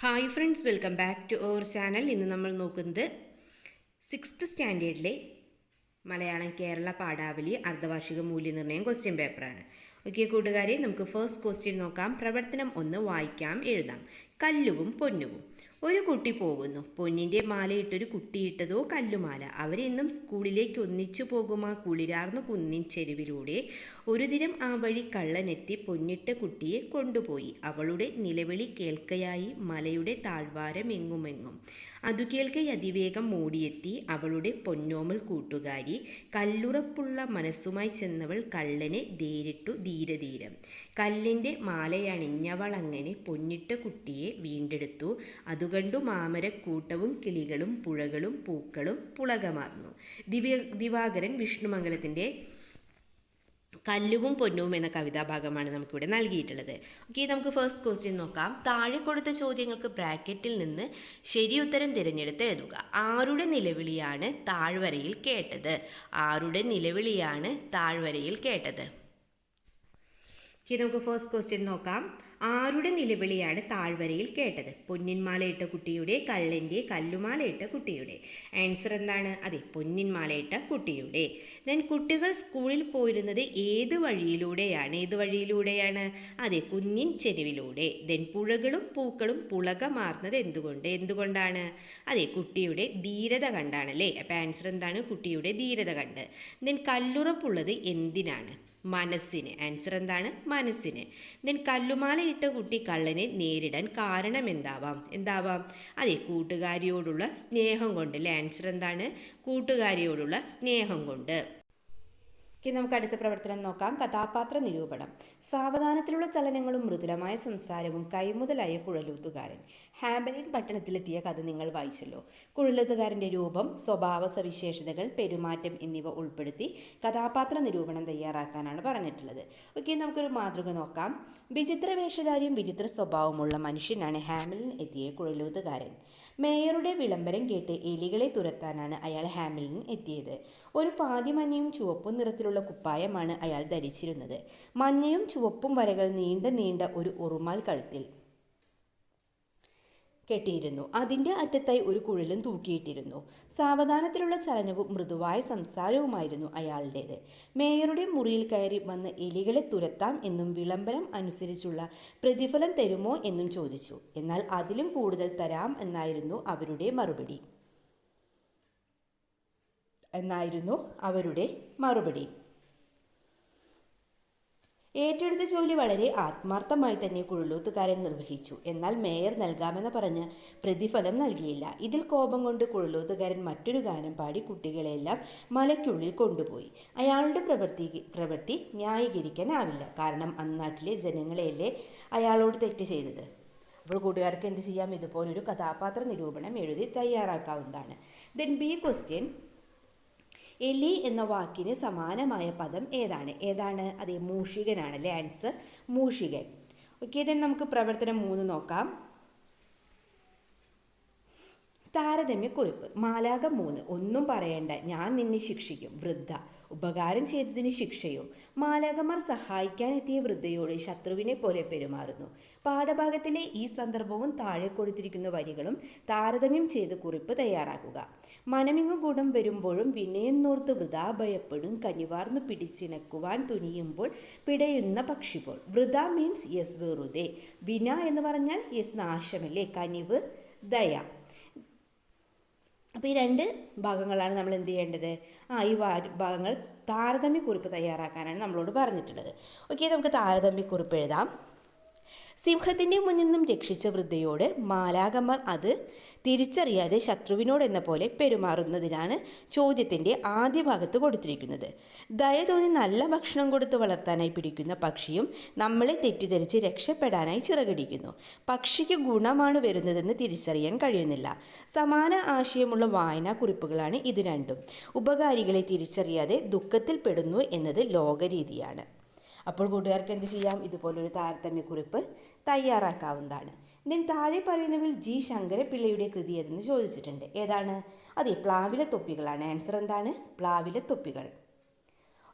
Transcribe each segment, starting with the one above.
Hi friends, welcome back to our channel. ഇന്ന് നമ്മൾ നോക്കുന്നത് 6th സ്റ്റാൻഡേർഡിലെ മലയാളം കേരള പാഠാവലി അർദ്ധവാർഷിക മൂല്യനിർണ്ണയം ക്വസ്റ്റ്യൻ പേപ്പറാണ്. ഓക്കെ കൂട്ടുകാരെ, നമുക്ക് ഫസ്റ്റ് ക്വസ്റ്റ്യൻ നോക്കാം. പ്രവർത്തനം 1 വായിക്കാം, എഴുതാം. കല്ലുവും പൊന്നുവും. ഒരു കുട്ടി പോകുന്നു. പൊന്നിൻ്റെ മാലയിട്ടൊരു കുട്ടിയിട്ടതോ കല്ലുമാല. അവരെന്നും സ്കൂളിലേക്ക് ഒന്നിച്ചു പോകും ആ കുളിരാർന്ന കുന്നിൻ ചെരുവിലൂടെ. ഒരു ദിനം ആ വഴി കള്ളനെത്തി പൊന്നിട്ട കുട്ടിയെ കൊണ്ടുപോയി. അവളുടെ നിലവിളി കേൾക്കയായി മലയുടെ താഴ്വാരം എങ്ങുമെങ്ങും. അതു കേൾക്കെ അതിവേഗം മൂടിയെത്തി അവളുടെ പൊന്നോമൽ കൂട്ടുകാരി. കല്ലുറപ്പുള്ള മനസ്സുമായി ചെന്നവൾ കള്ളനെ ധീരിട്ടു ധീരധീരം. കല്ലിൻ്റെ മാലയണിഞ്ഞവളങ്ങനെ പൊന്നിട്ട കുട്ടിയെ വീണ്ടെടുത്തു. അതുകണ്ടു മാമരക്കൂട്ടവും കിളികളും പുഴകളും പൂക്കളും പുളകമാർന്നു. ദിവാകരൻ വിഷ്ണുമംഗലത്തിൻ്റെ കല്ലുവും പൊന്നുവും എന്ന കവിതാഭാഗമാണ് നമുക്കിവിടെ നൽകിയിട്ടുള്ളത്. ഓക്കെ, നമുക്ക് ഫസ്റ്റ് ക്വസ്റ്റ്യൻ നോക്കാം. താഴെ കൊടുത്ത ചോദ്യങ്ങൾക്ക് ബ്രാക്കറ്റിൽ നിന്ന് ശരിയുത്തരം തിരഞ്ഞെടുത്ത് എഴുതുക. ആരുടെ നിലവിളിയാണ് താഴ്വരയിൽ കേട്ടത്? ആരുടെ നിലവിളിയാണ് താഴ്വരയിൽ കേട്ടത്? നമുക്ക് ഫസ്റ്റ് ക്വസ്റ്റ്യൻ നോക്കാം. ആരുടെ നിലവിളിയാണ് താഴ്വരയിൽ കേട്ടത്? പൊന്നിന്മാലയിട്ട കുട്ടിയുടെ, കള്ളൻ്റെ, കല്ലുമാലയിട്ട കുട്ടിയുടെ. ആൻസർ എന്താണ്? അതെ, പൊന്നിന്മാലയിട്ട കുട്ടിയുടെ. ദെൻ കുട്ടികൾ സ്കൂളിൽ പോയിരുന്നത് ഏത് വഴിയിലൂടെയാണ്? ഏത് വഴിയിലൂടെയാണ്? അതെ, കുന്നിൻ ചെരുവിലൂടെ. ദെൻ പുഴകളും പൂക്കളും പുളകമാർന്നത് എന്തുകൊണ്ട്? എന്തുകൊണ്ടാണ്? അതെ, കുട്ടിയുടെ ധീരത കണ്ടാണ് അല്ലേ. അപ്പം ആൻസർ എന്താണ്? കുട്ടിയുടെ ധീരത കണ്ട്. ദെൻ കല്ലുറപ്പുള്ളത് എന്തിനാണ്? മനസ്സിന്. ആൻസർ എന്താണ്? മനസ്സിന്. ദെൻ കല്ലുമാലയിട്ട കുട്ടി കള്ളനെ നേരിടാൻ കാരണം എന്താവാം? അതെ, കൂട്ടുകാരിയോടുള്ള സ്നേഹം കൊണ്ട് അല്ലേ. ആൻസർ എന്താണ്? കൂട്ടുകാരിയോടുള്ള സ്നേഹം കൊണ്ട്. നമുക്ക് അടുത്ത പ്രവർത്തനം നോക്കാം. കഥാപാത്ര നിരൂപണം. സാവധാനത്തിലുള്ള ചലനങ്ങളും മൃദുലമായ സംസാരവും കൈമുതലായ കുഴലൂത്തുകാരൻ. ഹാംബലിൻ പട്ടണത്തിലെത്തിയ കഥ നിങ്ങൾ വായിച്ചല്ലോ. കുഴലൂത്തുകാരൻ്റെ രൂപം, സ്വഭാവ സവിശേഷതകൾ, പെരുമാറ്റം എന്നിവ ഉൾപ്പെടുത്തി കഥാപാത്ര നിരൂപണം തയ്യാറാക്കാനാണ് പറഞ്ഞിട്ടുള്ളത്. ഓക്കെ, നമുക്കൊരു മാതൃക നോക്കാം. വിചിത്ര വേഷധാരിയും വിചിത്ര സ്വഭാവമുള്ള മനുഷ്യനാണ് ഹാംലിൻ എത്തിയ കുഴലൂത്തുകാരൻ. മേയറുടെ വിളംബരം കേട്ട് എലികളെ തുരത്താനാണ് അയാൾ ഹാംലിൻ എത്തിയത്. ഒരു പാതി മഞ്ഞയും ചുവപ്പും നിറത്തിലുള്ള കുപ്പായമാണ് അയാൾ ധരിച്ചിരുന്നത്. മഞ്ഞയും ചുവപ്പും വരകൾ നീണ്ട ഒരു ഉറുമാൽ കഴുത്തിൽ കെട്ടിയിരുന്നു. അതിൻ്റെ അറ്റത്തായി ഒരു കുഴലും തൂക്കിയിട്ടിരുന്നു. സാവധാനത്തിലുള്ള ചലനവും മൃദുവായ സംസാരവുമായിരുന്നു അയാളുടേത്. മേയറുടെ മുറിയിൽ കയറി വന്ന് എലികളെ തുരത്താം എന്നും വിളംബരം അനുസരിച്ചുള്ള പ്രതിഫലം തരുമോ എന്നും ചോദിച്ചു. എന്നാൽ അതിലും കൂടുതൽ തരാം എന്നായിരുന്നു അവരുടെ മറുപടി. ഏറ്റെടുത്ത ജോലി വളരെ ആത്മാർത്ഥമായി തന്നെ കുഴലൂത്തുകാരൻ നിർവഹിച്ചു. എന്നാൽ മേയർ നൽകാമെന്ന് പറഞ്ഞ് പ്രതിഫലം നൽകിയില്ല. ഇതിൽ കോപം കൊണ്ട് കുഴലൂത്തുകാരൻ മറ്റൊരു ഗാനം പാടി കുട്ടികളെല്ലാം മലയ്ക്കുള്ളിൽ കൊണ്ടുപോയി. അയാളുടെ പ്രവൃത്തി ന്യായീകരിക്കാനാവില്ല. കാരണം അന്നാട്ടിലെ ജനങ്ങളെയല്ലേ അയാളോട് തെറ്റ് ചെയ്തത്. അപ്പോൾ കൂട്ടുകാർക്ക് എന്ത് ചെയ്യാം? ഇതുപോലൊരു കഥാപാത്ര നിരൂപണം എഴുതി തയ്യാറാക്കാവുന്നതാണ്. Then B question. എലി എന്ന വാക്കിന് സമാനമായ പദം ഏതാണ്? അതെ, മൂഷികനാണല്ലേ. ആൻസർ മൂഷികൻ. ഓക്കെ, ദെൻ നമുക്ക് പ്രവർത്തനം 3 നോക്കാം. താരതമ്യക്കുറിപ്പ്. മാലാഖ 3. ഒന്നും പറയണ്ട, ഞാൻ നിന്നെ ശിക്ഷിക്കും. വൃദ്ധ. ഉപകാരം ചെയ്തതിന് ശിക്ഷയോ? മാലാഖമാർ സഹായിക്കാനെത്തിയ വൃദ്ധയോട് ശത്രുവിനെ പോലെ പെരുമാറുന്നു. പാഠഭാഗത്തിലെ ഈ സന്ദർഭവും താഴെ കൊടുത്തിരിക്കുന്ന വരികളും താരതമ്യം ചെയ്ത് കുറിപ്പ് തയ്യാറാക്കുക. മനമിങ്ങു ഗുണം വരുമ്പോഴും വിനയെന്നോർത്ത് വൃഥ ഭയപ്പെടും. കനിവാർന്നു പിടിച്ചിണക്കുവാൻ തുനിയുമ്പോൾ പിടയുന്ന പക്ഷിപോൾ. വൃഥ മീൻസ് യെസ്, വെറുതെ. വിന എന്ന് പറഞ്ഞാൽ യെസ്, നാശമല്ലേ. കനിവ്, ദയ. അപ്പോൾ ഈ 2 ഭാഗങ്ങളാണ് നമ്മൾ എന്ത് ചെയ്യേണ്ടത്? ഈ ഭാഗങ്ങൾ താരതമ്യക്കുറിപ്പ് തയ്യാറാക്കാനാണ് നമ്മളോട് പറഞ്ഞിട്ടുള്ളത്. ഓക്കെ, നമുക്ക് താരതമ്യക്കുറിപ്പ് എഴുതാം. സിംഹത്തിൻ്റെ മുന്നിൽ നിന്നും രക്ഷിച്ച വൃദ്ധയോട് മാലാഖമാർ അത് തിരിച്ചറിയാതെ ശത്രുവിനോടെന്ന പോലെ പെരുമാറുന്നതിനാണ് ചോദ്യത്തിൻ്റെ ആദ്യ ഭാഗത്ത് കൊടുത്തിരിക്കുന്നത്. ദയ തോന്നി നല്ല ഭക്ഷണം കൊടുത്ത് വളർത്താനായി പിടിക്കുന്ന പക്ഷിയും നമ്മളെ തെറ്റിദ്ധരിച്ച് രക്ഷപ്പെടാനായി ചിറകടിക്കുന്നു. പക്ഷിക്ക് ഗുണമാണ് വരുന്നതെന്ന് തിരിച്ചറിയാൻ കഴിയുന്നില്ല. സമാന ആശയമുള്ള വായനാക്കുറിപ്പുകളാണ് ഇത് രണ്ടും. ഉപകാരികളെ തിരിച്ചറിയാതെ ദുഃഖത്തിൽ പെടുന്നു എന്നത് ലോകരീതിയാണ്. അപ്പോൾ കൂട്ടുകാർക്ക് എന്ത് ചെയ്യാം? ഇതുപോലൊരു താരതമ്യക്കുറിപ്പ് തയ്യാറാക്കാവുന്നതാണ്. ദെൻ താഴെ പറയുന്നവയിൽ ജി ശങ്കരപിള്ളയുടെ കൃതി ഏതെന്ന് ചോദിച്ചിട്ടുണ്ട്. ഏതാണ്? അതെ, പ്ലാവിലെ തൊപ്പികളാണ്. ആൻസർ എന്താണ്? പ്ലാവിലെ തൊപ്പികൾ.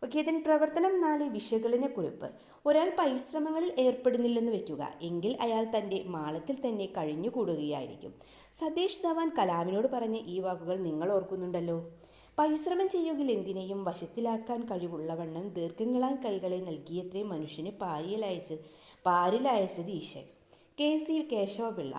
ഓക്കെ, ഇതിന് പ്രവർത്തനം 4 വിശകലനക്കുറിപ്പ്. ഒരാൾ പരിശ്രമങ്ങളിൽ ഏർപ്പെടുന്നില്ലെന്ന് വെക്കുക, എങ്കിൽ അയാൾ തൻ്റെ മാളത്തിൽ തന്നെ കഴിഞ്ഞുകൂടുകയായിരിക്കും. സതീഷ് ധവാൻ കലാമിനോട് പറഞ്ഞ ഈ വാക്കുകൾ നിങ്ങൾ ഓർക്കുന്നുണ്ടല്ലോ. പരിശ്രമം ചെയ്യുകിൽ എന്തിനേയും വശത്തിലാക്കാൻ കഴിവുള്ളവണ്ണം ദീർഘങ്ങളാൽ കൈകളെ നൽകിയത്രേ മനുഷ്യന് പാരിലയച്ചത് ഈശൻ. KC കേശവപിള്ള.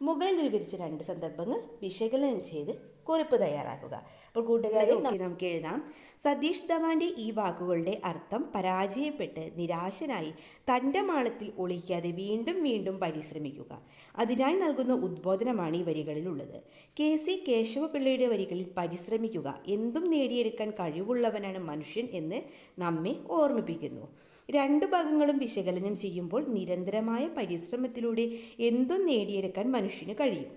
മുകളിൽ വിവരിച്ച 2 സന്ദർഭങ്ങൾ വിശകലനം ചെയ്ത് കുറിപ്പ് തയ്യാറാക്കുക. അപ്പോൾ കൂട്ടുകാരെ നമുക്ക് എഴുതാം. സതീഷ് ധവാന്റെ ഈ വാക്കുകളുടെ അർത്ഥം പരാജയപ്പെട്ട് നിരാശനായി തൻ്റെ മാളത്തിൽ ഒളിക്കാതെ വീണ്ടും വീണ്ടും പരിശ്രമിക്കുക. അതിനായി നൽകുന്ന ഉദ്ബോധനമാണ് ഈ വരികളിലുള്ളത്. KC കേശവപിള്ളയുടെ വരികളിൽ പരിശ്രമിക്കുക, എന്തും നേടിയെടുക്കാൻ കഴിവുള്ളവനാണ് മനുഷ്യൻ എന്ന് നമ്മെ ഓർമ്മിപ്പിക്കുന്നു. 2 ഭാഗങ്ങളും വിശകലനം ചെയ്യുമ്പോൾ നിരന്തരമായ പരിശ്രമത്തിലൂടെ എന്തും നേടിയെടുക്കാൻ മനുഷ്യന് കഴിയും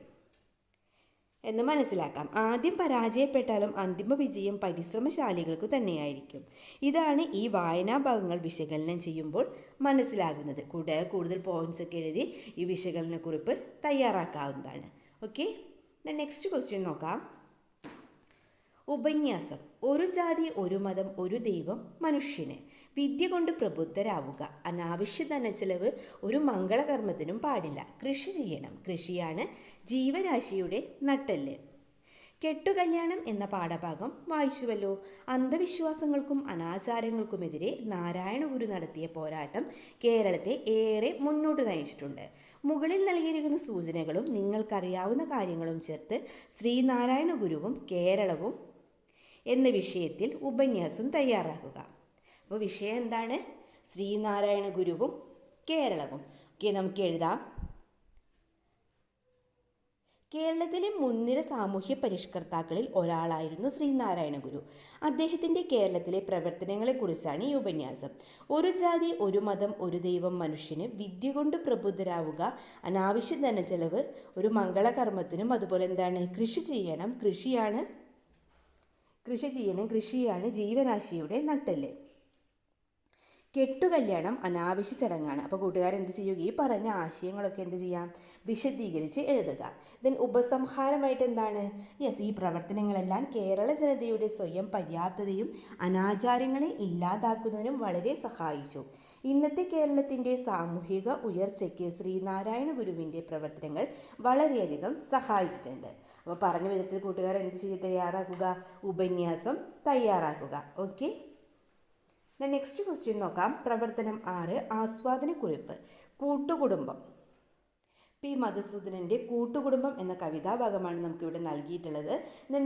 എന്ന് മനസ്സിലാക്കാം. ആദ്യം പരാജയപ്പെട്ടാലും അന്തിമ വിജയം പരിശ്രമശാലികൾക്ക് തന്നെയായിരിക്കും. ഇതാണ് ഈ വായനാഭാഗങ്ങൾ വിശകലനം ചെയ്യുമ്പോൾ മനസ്സിലാകുന്നത്. കൂടുതൽ പോയിന്റ്സ് ഒക്കെ എഴുതി ഈ വിശകലനക്കുറിപ്പ് തയ്യാറാക്കാവുന്നതാണ്. ഓക്കെ, നെക്സ്റ്റ് ക്വസ്റ്റ്യൻ നോക്കാം. ഉപന്യാസം. ഒരു ജാതി, ഒരു മതം, ഒരു ദൈവം മനുഷ്യന്. വിദ്യ കൊണ്ട് പ്രബുദ്ധരാവുക. അനാവശ്യ ധനച്ചെലവ് ഒരു മംഗളകർമ്മത്തിനും പാടില്ല. കൃഷി ചെയ്യണം. കൃഷിയാണ് ജീവരാശിയുടെ നട്ടെല്ല്. കെട്ടുകല്യാണം എന്ന പാഠഭാഗം വായിച്ചുവല്ലോ. അന്ധവിശ്വാസങ്ങൾക്കും അനാചാരങ്ങൾക്കുമെതിരെ നാരായണഗുരു നടത്തിയ പോരാട്ടം കേരളത്തെ ഏറെ മുന്നോട്ട് നയിച്ചിട്ടുണ്ട്. മുകളിൽ നൽകിയിരിക്കുന്ന സൂചനകളും നിങ്ങൾക്കറിയാവുന്ന കാര്യങ്ങളും ചേർത്ത് ശ്രീനാരായണ ഗുരുവും കേരളവും എന്ന വിഷയത്തിൽ ഉപന്യാസം തയ്യാറാക്കുക. അപ്പോൾ വിഷയം എന്താണ്? ശ്രീനാരായണ ഗുരുവും കേരളവും. ഓക്കെ, നമുക്ക് എഴുതാം. കേരളത്തിലെ മുൻനിര സാമൂഹ്യ പരിഷ്കർത്താക്കളിൽ ഒരാളായിരുന്നു ശ്രീനാരായണ ഗുരു. അദ്ദേഹത്തിൻ്റെ കേരളത്തിലെ പ്രവർത്തനങ്ങളെക്കുറിച്ചാണ് ഈ ഉപന്യാസം. ഒരു ജാതി, ഒരു മതം, ഒരു ദൈവം മനുഷ്യന്. വിദ്യ കൊണ്ട് പ്രബുദ്ധരാവുക. അനാവശ്യ ധനച്ചെലവ് ഒരു മംഗളകർമ്മത്തിനും. അതുപോലെ എന്താണ്? കൃഷി ചെയ്യണം. കൃഷിയാണ് ജീവരാശിയുടെ നട്ടെല്ല്. കെട്ടുകല്യാണം അനാവശ്യ ചടങ്ങാണ്. അപ്പോൾ കൂട്ടുകാർ എന്ത് ചെയ്യുക? ഈ പറഞ്ഞ ആശയങ്ങളൊക്കെ എന്ത് ചെയ്യാം? വിശദീകരിച്ച് എഴുതുക. ദെൻ ഉപസംഹാരമായിട്ട് എന്താണ്? ഈ പ്രവർത്തനങ്ങളെല്ലാം കേരള ജനതയുടെ സ്വയം പര്യാപ്തതയും അനാചാരങ്ങളെ ഇല്ലാതാക്കുന്നതിനും വളരെ സഹായിച്ചു. ഇന്നത്തെ കേരളത്തിൻ്റെ സാമൂഹിക ഉയർച്ചയ്ക്ക് ശ്രീനാരായണ ഗുരുവിൻ്റെ പ്രവർത്തനങ്ങൾ വളരെയധികം സഹായിച്ചിട്ടുണ്ട്. അപ്പോൾ പറഞ്ഞ വിധത്തിൽ കൂട്ടുകാർ എന്ത് തയ്യാറാക്കുക? ഉപന്യാസം തയ്യാറാക്കുക. ഓക്കെ, നെക്സ്റ്റ് ക്വസ്റ്റ്യൻ നോക്കാം. പ്രവർത്തനം 6 ആസ്വാദനക്കുറിപ്പ്. കൂട്ടുകുടുംബം. P. മധുസൂദനൻ്റെ കൂട്ടുകുടുംബം എന്ന കവിതാഭാഗമാണ് നമുക്കിവിടെ നൽകിയിട്ടുള്ളത്.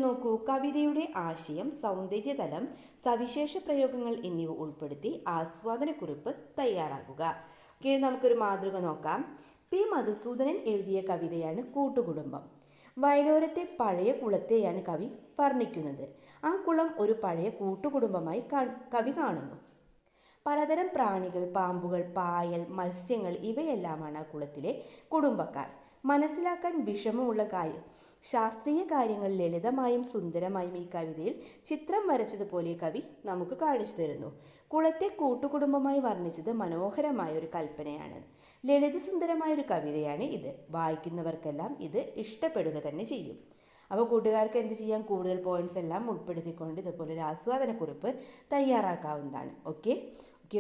നോക്കൂ, കവിതയുടെ ആശയം, സൗന്ദര്യതലം, സവിശേഷ പ്രയോഗങ്ങൾ എന്നിവ ഉൾപ്പെടുത്തി ആസ്വാദനക്കുറിപ്പ് തയ്യാറാക്കുക. ഓക്കെ, നമുക്കൊരു മാതൃക നോക്കാം. P. മധുസൂദനൻ എഴുതിയ കവിതയാണ് കൂട്ടുകുടുംബം. വയലോരത്തെ പഴയ കുളത്തെയാണ് കവി വർണ്ണിക്കുന്നത്. ആ കുളം ഒരു പഴയ കൂട്ടുകുടുംബമായി കവി കാണുന്നു. പലതരം പ്രാണികൾ, പാമ്പുകൾ, പായൽ, മത്സ്യങ്ങൾ ഇവയെല്ലാമാണ് ആ കുളത്തിലെ കുടുംബക്കാർ. മനസ്സിലാക്കാൻ വിഷമമുള്ള ശാസ്ത്രീയ കാര്യങ്ങൾ ലളിതമായും സുന്ദരമായും ഈ കവിതയിൽ ചിത്രം വരച്ചതുപോലെ കവി നമുക്ക് കാണിച്ചു തരുന്നു. കുളത്തെ കൂട്ടുകുടുംബമായി വർണ്ണിച്ചത് മനോഹരമായ ഒരു കൽപ്പനയാണ്. ലളിതസുന്ദരമായൊരു കവിതയാണ് ഇത്. വായിക്കുന്നവർക്കെല്ലാം ഇത് ഇഷ്ടപ്പെടുക തന്നെ ചെയ്യും. അപ്പോൾ കൂട്ടുകാർക്ക് എന്ത് ചെയ്യാം? കൂടുതൽ പോയിന്റ്സ് എല്ലാം ഉൾപ്പെടുത്തിക്കൊണ്ട് ഇതുപോലെ ഒരു ആസ്വാദനക്കുറിപ്പ് തയ്യാറാക്കാവുന്നതാണ്. ഓക്കെ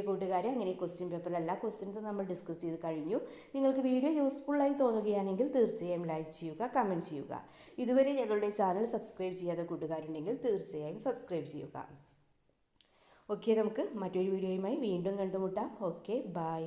കൂട്ടുകാരെ, അങ്ങനെ ക്വസ്റ്റ്യൻ പേപ്പറിൽ എല്ലാ ക്വസ്റ്റ്യൻസും നമ്മൾ ഡിസ്കസ് ചെയ്ത് കഴിഞ്ഞു. നിങ്ങൾക്ക് വീഡിയോ യൂസ്ഫുള്ളായി തോന്നുകയാണെങ്കിൽ തീർച്ചയായും ലൈക്ക് ചെയ്യുക, കമൻറ്റ് ചെയ്യുക. ഇതുവരെ ഞങ്ങളുടെ ചാനൽ സബ്സ്ക്രൈബ് ചെയ്യാത്ത കൂട്ടുകാരുണ്ടെങ്കിൽ തീർച്ചയായും സബ്സ്ക്രൈബ് ചെയ്യുക. ഓക്കെ, നമുക്ക് മറ്റൊരു വീഡിയോയുമായി വീണ്ടും കണ്ടുമുട്ടാം. Okay, by.